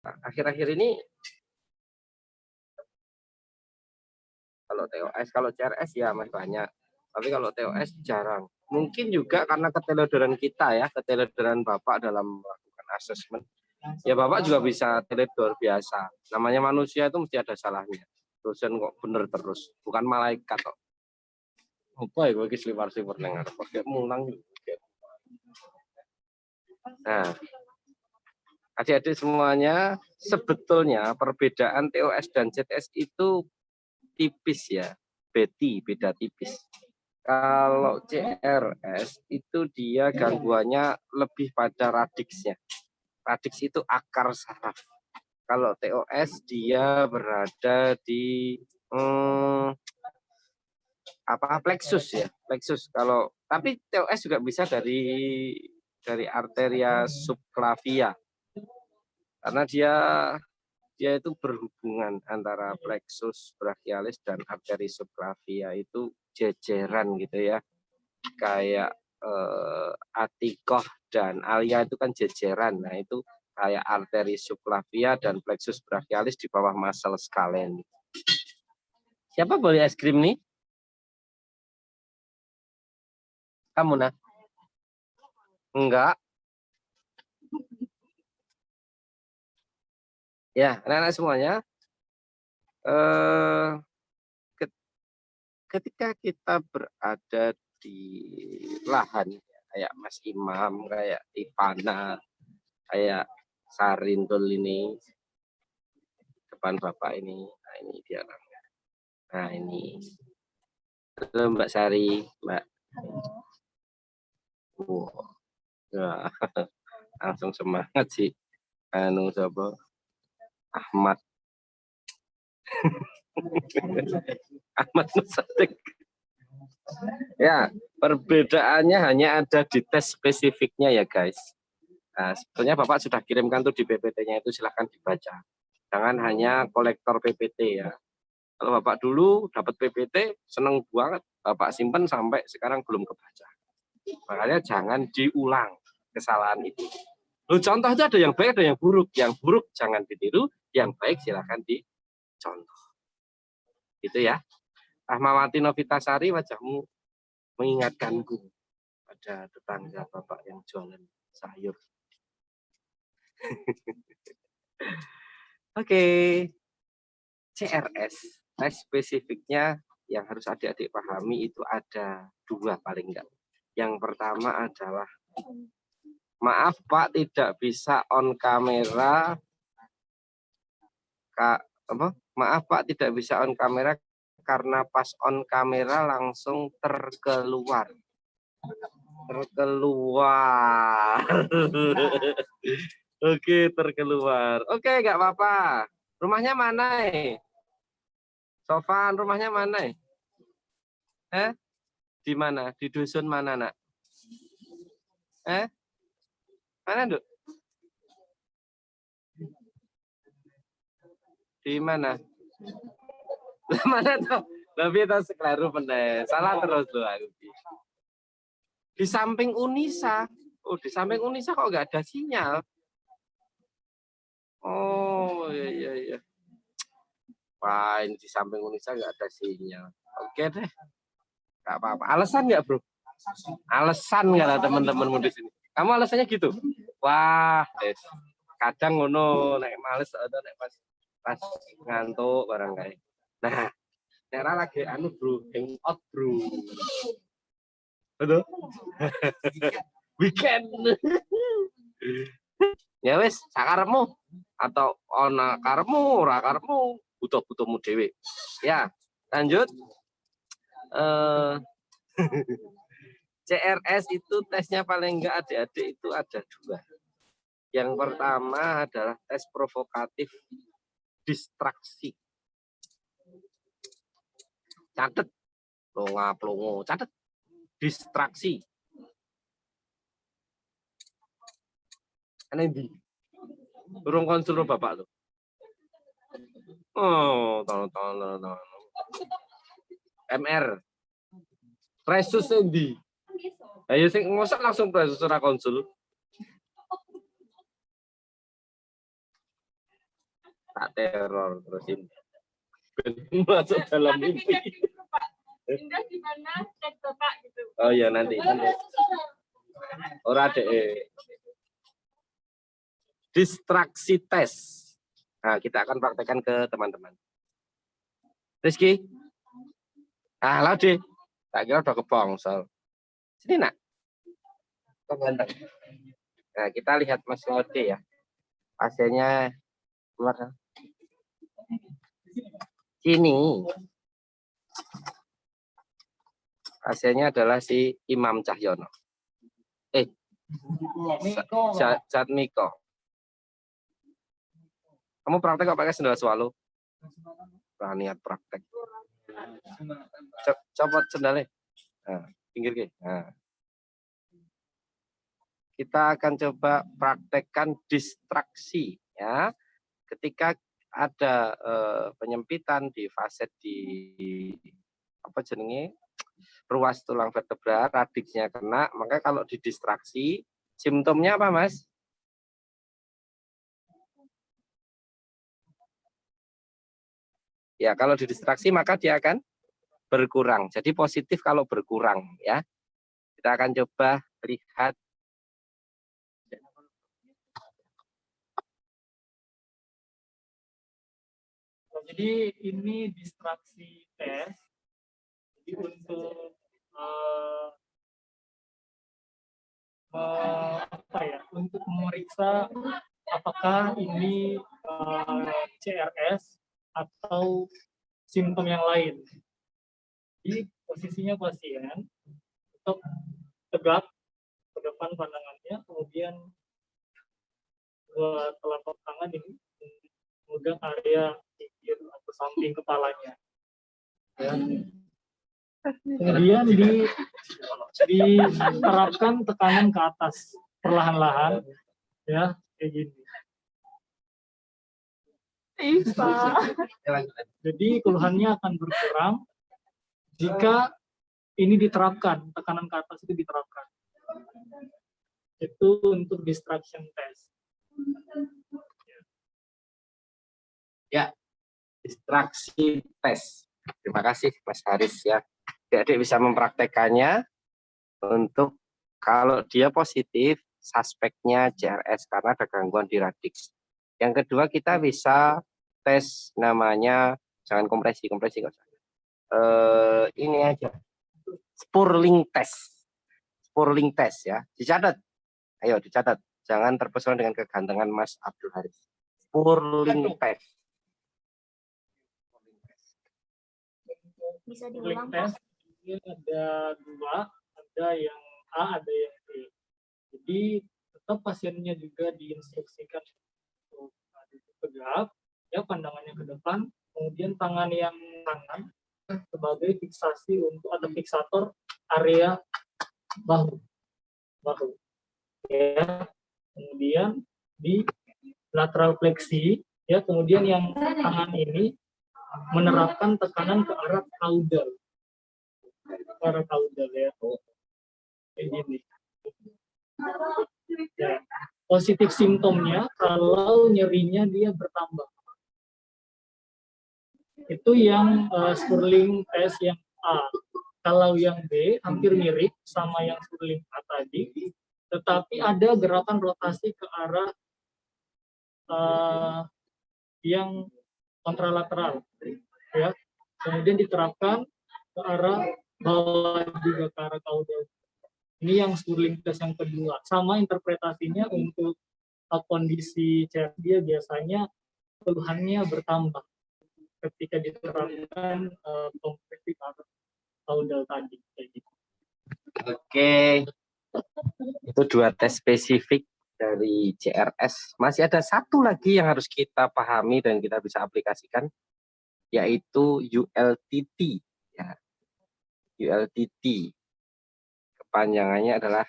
akhir-akhir ini kalau TOS, kalau CRS ya masih banyak. Tapi kalau TOS jarang. Mungkin juga karena keteledoran kita ya, keteledoran Bapak dalam melakukan asesmen. Ya Bapak juga bisa teledor biasa. Namanya manusia itu mesti ada salahnya. Dosen kok bener terus, bukan malaikat kok. Apa ya gue selipar-selipar dengar, pakai mulang. Nah, adik-adik semuanya, sebetulnya perbedaan TOS dan CTS itu tipis ya, beda tipis. Kalau CRS itu dia gangguannya lebih pada radiksnya. Radiks itu akar saraf. Kalau TOS dia berada di plexus ya, plexus. Kalau tapi TOS juga bisa dari arteria subclavia. Karena dia itu berhubungan antara plexus brachialis dan arteri subclavia itu jejeran gitu ya. Kayak atikoh dan alia itu kan jejeran. Nah, itu kayak arteri subclavia dan plexus brachialis di bawah muscle scalene. Siapa boleh es krim nih? Kamu nah? Enggak. Ya, anak-anak semuanya. Ketika kita berada di lahan kayak Mas Imam, kayak Ipana, kayak Sarintul ini, depan Bapak ini, nah ini dia orangnya. Nah ini, halo Mbak Sari, Mbak. Wow. Nah, langsung semangat sih, anu coba Ahmad. Ahmad Musadik. Ya, perbedaannya hanya ada di tes spesifiknya ya guys. Nah, sebetulnya Bapak sudah kirimkan tuh di PPT-nya itu, silahkan dibaca. Jangan hanya kolektor PPT ya. Kalau Bapak dulu dapat PPT, seneng banget, Bapak simpen sampai sekarang belum kebaca. Makanya jangan diulang kesalahan itu. Loh, contoh itu ada yang baik, ada yang buruk. Yang buruk jangan ditiru, yang baik silahkan dicontoh. Gitu ya. Ahmawati Novitasari, wajahmu mengingatkanku pada tetangga Bapak yang jualan sayur. Oke. CRS, tes spesifiknya yang harus adik-adik pahami itu ada 2 paling enggak. Yang pertama adalah, maaf Pak tidak bisa on kamera. Maaf Pak tidak bisa on kamera karena pas on kamera langsung terkeluar. Oke, terkeluar. Oke, nggak apa-apa. Rumahnya mana? Sofan, rumahnya mana? Di mana? Di dusun mana, Nak? Mana, Nduk? Di mana? Mana tuh? Tapi itu sekelaru bener. Salah terus tuh aku. Di samping Unisa. Oh, di samping Unisa kok nggak ada sinyal? Oh, iya. Wah, ini di samping Unisa nggak ada sinyal. Oke deh. Nggak apa-apa. Alasan nggak, Bro? Alasan nggak ada teman-temanmu di sini? Kamu alasannya gitu? Wah, kadang ngono, naik males atau naik pas ngantuk barang kayak. Nah, cara lagi anu bro, hangout bro. Betul? Weekend. Ya wes, sakarepmu atau ana karepmu, ora karepmu, butuh-butuhmu dhewe. Ya, lanjut. CRS itu tesnya paling enggak adik-adik itu ada 2. Yang pertama adalah tes provokatif distraksi. Catet, plonga-plongo, catet. Distraksi. Ana ndi? Durung konsul Bapak tuh. Oh, tolong. MR. Presus ndi? Ayo sing ngosok langsung presus ora konsul. Tak teror terus ini. Masuk dalam mimpi. Indah gimana cek Bapak gitu. Oh ya nanti. Ora deh. Distraksi tes. Nah, kita akan praktekkan ke teman-teman. Rizky. Ah, Laude. Tak kira udah kebongsol. Sini nak. Ganteng. Nah, kita lihat Mas Laude ya. Hasilnya keluar. Sini. Hasilnya adalah si Imam Cahyono. Jatmiko. Kamu praktek kok pakai sendal swallow? Niat praktek. Copot sendalnya. Nah, pinggir ke. Nah. Kita akan coba praktekkan distraksi ya. Ketika ada penyempitan di faset di apa jenenge ruas tulang vertebra, radiksnya kena, maka kalau didistraksi simptomnya apa, Mas? Ya, kalau didistraksi maka dia akan berkurang. Jadi positif kalau berkurang ya. Kita akan coba lihat. Jadi ini distraksi tes. Jadi untuk untuk memeriksa apakah ini CRS atau simptom yang lain. Jadi posisinya pasien tetap tegak ke depan pandangannya, kemudian dua telapak tangan ini memegang area bibir atau samping kepalanya. Ya. Kemudian diterapkan tekanan ke atas perlahan-lahan, ya kayak gini. Jadi keluhannya akan berkurang jika ini diterapkan, tekanan ke atas itu diterapkan. Itu untuk distraction test. Ya, distraksi tes. Terima kasih Mas Haris ya. Adik bisa mempraktekannya untuk kalau dia positif, suspeknya CRS karena ada gangguan di radiks. Yang kedua kita bisa tes namanya, jangan kompresi kok. Ini aja, Spurling test. Spurling test ya, dicatat. Ayo dicatat, jangan terpesona dengan kegantengan Mas Abdul Haris. Spurling test. Bisa diulang, Tes ada dua, ada yang A, ada yang B. Jadi tetap pasiennya juga diinstruksikan untuk tegak, ya pandangannya ke depan, kemudian tangan yang kanan sebagai fiksasi untuk atau fiksator area bahu, ya. Kemudian di lateral fleksi, ya. Kemudian yang tangan ini menerapkan tekanan ke arah caudal. Ya. Kayak gini. Ya. Positif simptomnya kalau nyerinya dia bertambah. Itu yang Spurling test yang A. Kalau yang B hampir mirip sama yang Spurling A tadi, tetapi ada gerakan rotasi ke arah yang kontralateral, ya. Kemudian diterapkan ke arah bawah juga ke arah caudal. Ini yang Spurling test yang kedua. Sama interpretasinya untuk kondisi CRS dia biasanya keluhannya bertambah ketika diterapkan kompresi caudal tadi. Oke, itu dua tes spesifik dari CRS. Masih ada satu lagi yang harus kita pahami dan kita bisa aplikasikan, yaitu ULTT. Ya. ULTT, kepanjangannya adalah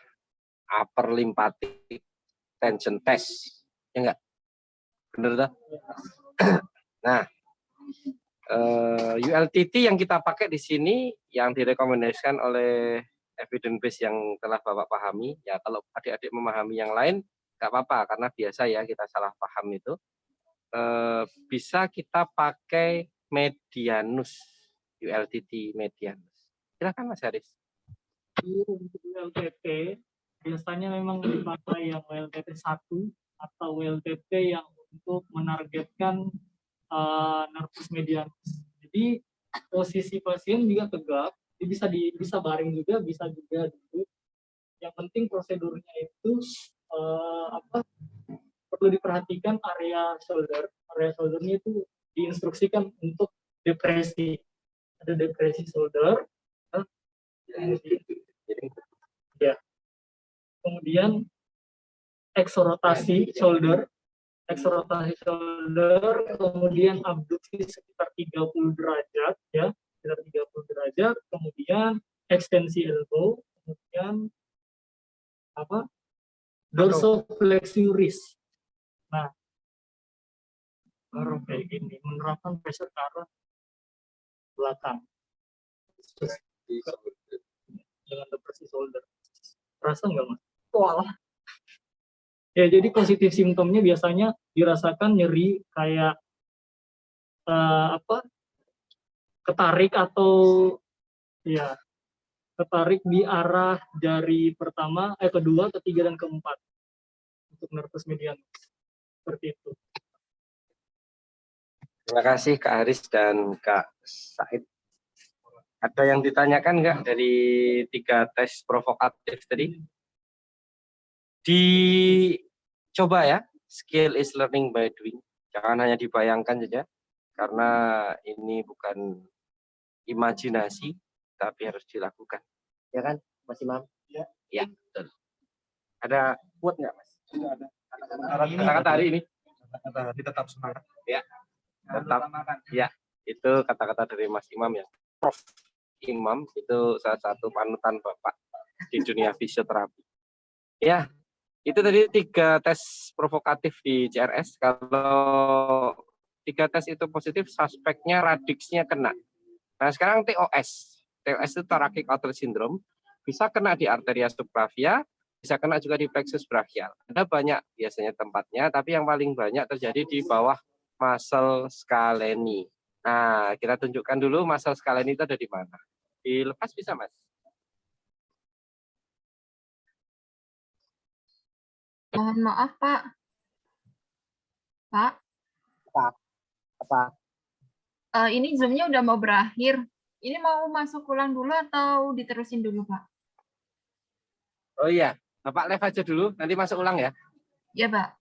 Upper Lymphatic Tension Test. Ya enggak? Benar tak? Nah, ULTT yang kita pakai di sini yang direkomendasikan oleh evidence base yang telah Bapak pahami, ya kalau adik-adik memahami yang lain nggak apa-apa karena biasa ya kita salah paham itu. bisa kita pakai medianus, ULTT medianus. Silakan Mas Haris. Untuk ULTT biasanya memang dipakai yang ULTT 1 atau ULTT yang untuk menargetkan nervus medianus. Jadi posisi pasien juga tegak, bisa baring juga, bisa juga duduk. Yang penting prosedurnya itu perlu diperhatikan area shoulder. Area shouldernya itu diinstruksikan untuk depresi. Ada depresi shoulder. Ya. Kemudian eksorotasi shoulder, kemudian abduksi sekitar 30 derajat, ya, sekitar 30 derajat, kemudian ekstensi elbow, kemudian dorsoflexiuris. Nah, baru kayak gini, menerapkan pressure ke arah belakang. Dengan depresi shoulder. Rasa nggak, Mas? Walah. Ya, jadi positif simptomnya biasanya dirasakan nyeri kayak ketarik atau ya ketarik di arah jari pertama, kedua, ketiga, dan keempat untuk nervus medianus. Seperti itu. Terima kasih Kak Haris dan Kak Said. Ada yang ditanyakan nggak dari 3 tes provokatif tadi? Dicoba ya, skill is learning by doing. Jangan hanya dibayangkan saja, karena ini bukan imajinasi, tapi harus dilakukan. Ya kan, Mas Imam? Ya. Ya, betul. Ada quote nggak, Mas? Ada. Kata-kata hari ini? Kata-kata hari tetap semangat. Ya, tetap. Ya, itu kata-kata dari Mas Imam ya. Prof. Imam itu salah satu panutan Bapak di dunia fisioterapi. Ya, itu tadi 3 tes provokatif di CRS. Kalau 3 tes itu positif, suspeknya radiksnya kena. Nah, sekarang TOS. TOS itu thoracic outlet syndrome. Bisa kena di arteria subclavia, bisa kena juga di plexus brachial. Ada banyak biasanya tempatnya, tapi yang paling banyak terjadi di bawah muscle scaleni. Nah, kita tunjukkan dulu muscle scaleni itu ada di mana. Dilepas bisa, Mas? Mohon maaf, Pak. Pak, Apa? ini Zoom-nya udah mau berakhir. Ini mau masuk ulang dulu atau diterusin dulu, Pak? Oh iya, Bapak live aja dulu, nanti masuk ulang ya. Ya, Pak.